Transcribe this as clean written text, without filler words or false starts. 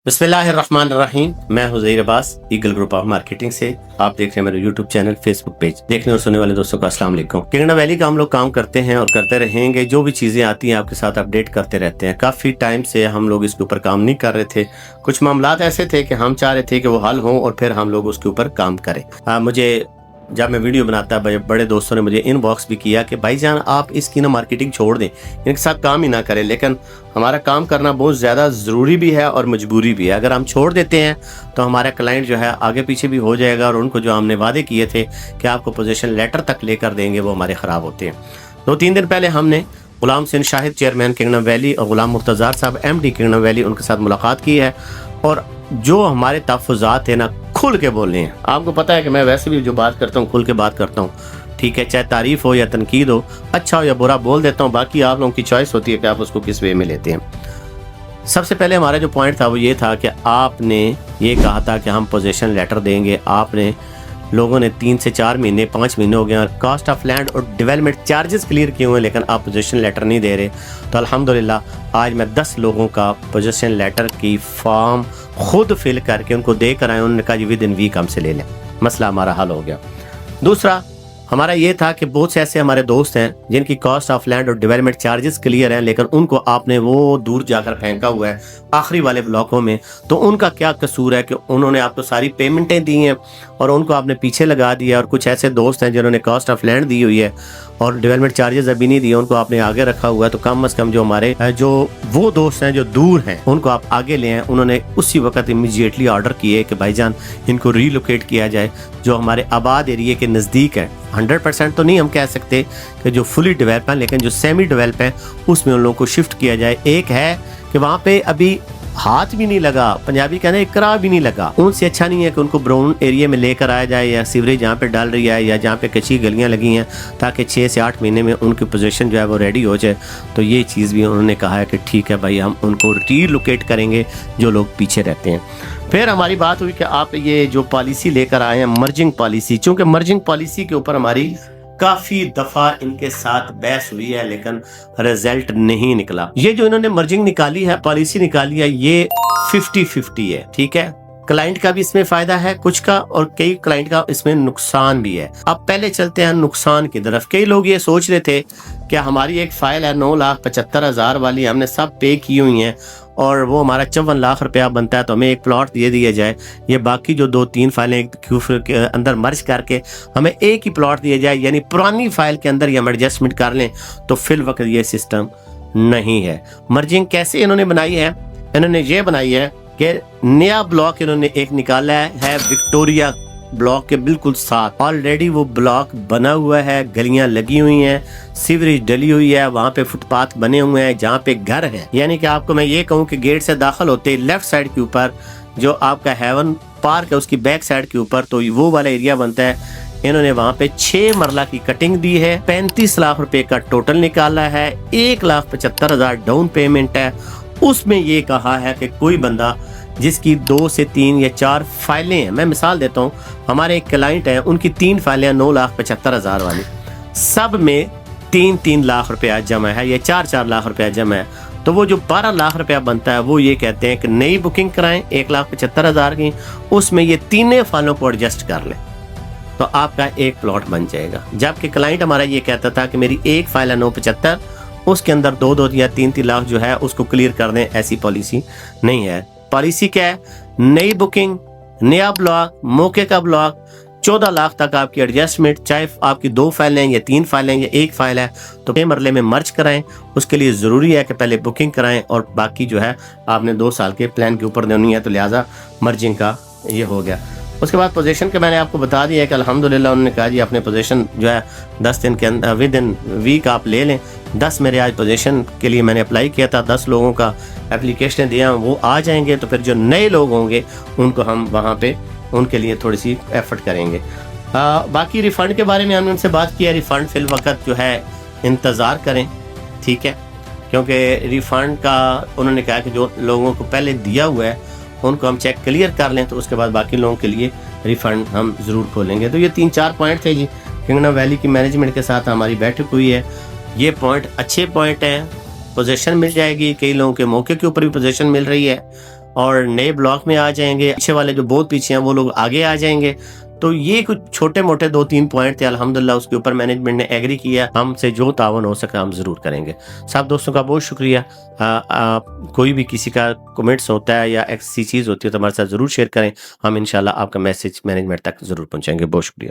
बिस्मिल्लाहिर्रहमानिर्रहीम। मैं Huzair Abbas, Eagle group of marketing से। आप देख रहे हैं मेरे यूट्यूब चैनल, फेसबुक पेज। देखने और सुनने वाले दोस्तों को अस्सलाम वालेकुम। किंगडम वैली का हम लोग काम करते हैं और करते रहेंगे। जो भी चीज़ें आती हैं आपके साथ अपडेट करते रहते हैं। काफ़ी टाइम से हम लोग इसके ऊपर काम नहीं कर रहे थे। कुछ मामलात ऐसे थे कि हम चाह रहे थे कि वो हल हों और फिर हम लोग उसके ऊपर काम करें। मुझे जब मैं वीडियो बनाता बड़े दोस्तों ने मुझे इनबॉक्स भी किया कि भाईजान आप इसकी ना मार्केटिंग छोड़ दें, इनके साथ काम ही ना करें। लेकिन हमारा काम करना बहुत ज़्यादा ज़रूरी भी है और मजबूरी भी है। अगर हम छोड़ देते हैं तो हमारा क्लाइंट जो है आगे पीछे भी हो जाएगा और उनको जो हमने वादे किए थे कि आपको पोजीशन लेटर तक लेकर देंगे वो हमारे ख़राब होते हैं। 2-3 दिन पहले हमने Ghulam Singh Shahid chairman Kingdom Valley और गुलाम मुर्तज़ा साहब MD किंगडम वैली, उनके साथ मुलाकात की है और जो हमारे तहफ़्फ़ुज़ात हैं ना खुल के बोलने हैं। आपको पता है कि मैं वैसे भी जो बात करता हूँ खुल के बात करता हूँ, ठीक है। चाहे तारीफ़ हो या तनकीद हो, अच्छा हो या बुरा बोल देता हूँ। बाकी आप लोगों की चॉइस होती है कि आप उसको किस वे में लेते हैं। सबसे पहले हमारा जो पॉइंट था वो ये था कि आपने ये कहा था कि हम पोजीशन लेटर देंगे। आपने लोगों ने 3 से 4 महीने 5 महीने हो गए और कॉस्ट ऑफ लैंड और डेवलपमेंट चार्जेस क्लियर किए हुए हैं, लेकिन आप पोजीशन लेटर नहीं दे रहे। तो अल्हम्दुलिल्लाह आज मैं 10 लोगों का पोजीशन लेटर की फॉर्म खुद फिल करके उनको दे कर आए। उन्होंने कहा जी विद इन वीक हमसे ले लें, मसला हमारा हल हो गया। दूसरा हमारा ये था कि बहुत से ऐसे हमारे दोस्त हैं जिनकी कॉस्ट ऑफ लैंड और डेवलपमेंट चार्जेस क्लियर हैं, लेकिन उनको आपने वो दूर जाकर फेंका हुआ है आखिरी वाले ब्लॉकों में। तो उनका क्या कसूर है कि उन्होंने आपको सारी पेमेंटें दी हैं और उनको आपने पीछे लगा दिया। और कुछ ऐसे दोस्त हैं जिन्होंने कॉस्ट ऑफ लैंड दी हुई है और डेवलपमेंट चार्जेस अभी नहीं दिए, उनको आपने आगे रखा हुआ है। तो कम से कम जो हमारे जो वो दोस्त हैं जो दूर हैं उनको आप आगे ले आएँ। उन्होंने उसी वक्त इमीडिएटली ऑर्डर किए कि भाईजान इनको रीलोकेट किया जाए जो हमारे आबाद एरिया के नज़दीक है। 100% तो नहीं हम कह सकते कि जो फुली डेवलप है, लेकिन जो सेमी डेवलप है उसमें उन लोगों को शिफ्ट किया जाए। एक है कि वहाँ पे अभी हाथ भी नहीं लगा, पंजाबी कहना है करा भी नहीं लगा। उनसे अच्छा नहीं है कि उनको ब्राउन एरिया में लेकर आया जाए या सीवरेज जहाँ पे डाल रही है या जहाँ पे कच्ची गलियाँ लगी हैं, ताकि 6 से 8 महीने में उनकी पोजीशन जो है वो रेडी हो जाए। तो ये चीज़ भी उन्होंने कहा है कि ठीक है भाई हम उनको रीलोकेट करेंगे जो लोग पीछे रहते हैं। फिर हमारी बात हुई कि आप ये जो पॉलिसी लेकर आए हैं मर्जिंग पॉलिसी, चूँकि मर्जिंग पॉलिसी के ऊपर हमारी काफ़ी दफ़ा इनके साथ बहस हुई है लेकिन रिजल्ट नहीं निकला। ये जो इन्होंने मर्जिंग निकाली है, पॉलिसी निकाली है, ये 50-50 है, ठीक है। क्लाइंट का भी इसमें फायदा है कुछ का और कई क्लाइंट का इसमें नुकसान भी है। अब पहले चलते हैं नुकसान की तरफ। कई लोग ये सोच रहे थे कि हमारी एक फाइल है 9,75,000 वाली, हमने सब पे की हुई हैं और वो हमारा 54 लाख रुपया बनता है तो हमें एक प्लॉट दे दिया जाए। ये बाकी जो 2-3 फाइलें एक के अंदर मर्ज करके हमें एक ही प्लॉट दिया जाए, यानी पुरानी फाइल के अंदर ही हम एडजस्टमेंट कर लें। तो फिल वक्त ये सिस्टम नहीं है। मर्जिंग कैसे इन्होंने बनाई है? इन्होंने ये बनाई है कि नया ब्लॉक इन्होंने एक निकाला है विक्टोरिया ब्लॉक के बिल्कुल साथ। ऑलरेडी वो ब्लॉक बना हुआ है, गलियां लगी हुई हैं, सीवरेज डली हुई है, वहाँ पे फुटपाथ बने हुए हैं जहाँ पे घर है। यानी कि आपको मैं ये कहूँ कि गेट से दाखिल होते लेफ्ट साइड के ऊपर जो आपका हेवन पार्क है उसकी बैक साइड के ऊपर तो वो वाला एरिया बनता है। इन्होंने वहाँ पे 6 मरला की कटिंग दी है, 35 लाख रुपए का टोटल निकाला है, 1,75,000 डाउन पेमेंट है। उसमें ये कहा है कि कोई बंदा जिसकी 2 से 3 या 4 फाइलें हैं, मैं मिसाल देता हूँ, हमारे एक क्लाइंट हैं उनकी 3 फाइलें 9,75,000 वाली, सब में 3-3 लाख रुपया जमा है या 4-4 लाख रुपया जमा है। तो वो जो 12 लाख रुपया बनता है वो ये कहते हैं कि नई बुकिंग कराएं 1,75,000 की, उसमें ये 3 फाइलों को एडजस्ट कर लें तो आपका एक प्लॉट बन जाएगा। जबकि क्लाइंट हमारा ये कहता था कि मेरी एक फाइल है 975, उसके अंदर 2-2 या 3-3 लाख जो है उसको क्लियर कर दें। ऐसी पॉलिसी नहीं है। पॉलिसी क्या है? नई बुकिंग, नया ब्लॉक, मौके का ब्लॉक, 14 लाख तक आपकी एडजस्टमेंट, चाहे आपकी 2 फाइलें या 3 फाइलें या 1 फाइल है तो 6 मरले में मर्ज कराएं। उसके लिए ज़रूरी है कि पहले बुकिंग कराएं और बाकी जो है आपने 2 साल के प्लान के ऊपर देनी है, तो लिहाजा मर्जिंग का ये हो गया। उसके बाद पोजीशन के मैंने आपको बता दिया है कि अल्हम्दुलिल्लाह उन्होंने कहा जी अपने पोजीशन जो है 10 दिन के अंदर विद इन वीक आप ले लें। 10 मेरे आज पोजीशन के लिए मैंने अप्लाई किया था, 10 लोगों का एप्लीकेशन दिया, वो आ जाएंगे। तो फिर जो नए लोग होंगे उनको हम वहाँ पे उनके लिए थोड़ी सी एफर्ट करेंगे। बाकी रिफ़ंड के बारे में हमने उनसे बात किया। रिफ़ंड फिल वक्त जो है इंतज़ार करें, ठीक है, क्योंकि रिफ़ंड का उन्होंने कहा कि जो लोगों को पहले दिया हुआ है उनको हम चेक क्लियर कर लें तो उसके बाद बाकी लोगों के लिए रिफ़ंड हम ज़रूर खोलेंगे। तो ये 3-4 पॉइंट थे जी। किंगडम वैली की मैनेजमेंट के साथ हमारी बैठक हुई है। ये पॉइंट अच्छे पॉइंट हैं, पोजीशन मिल जाएगी, कई लोगों के मौके के ऊपर भी पोजीशन मिल रही है اور نئے بلاک میں آ جائیں گے، پیچھے والے جو بہت پیچھے ہیں وہ لوگ آگے آ جائیں گے. تو یہ کچھ چھوٹے موٹے 2-3 پوائنٹ تھے، الحمدللہ اس کے اوپر مینجمنٹ نے ایگری کیا. ہم سے جو تعاون ہو سکا ہم ضرور کریں گے. سب دوستوں کا بہت شکریہ. کوئی بھی کسی کا کمنٹس ہوتا ہے یا ایسی چیز ہوتی ہے تو ہمارے ساتھ ضرور شیئر کریں. ہم انشاءاللہ آپ کا میسج مینجمنٹ تک ضرور پہنچائیں گے. بہت شکریہ.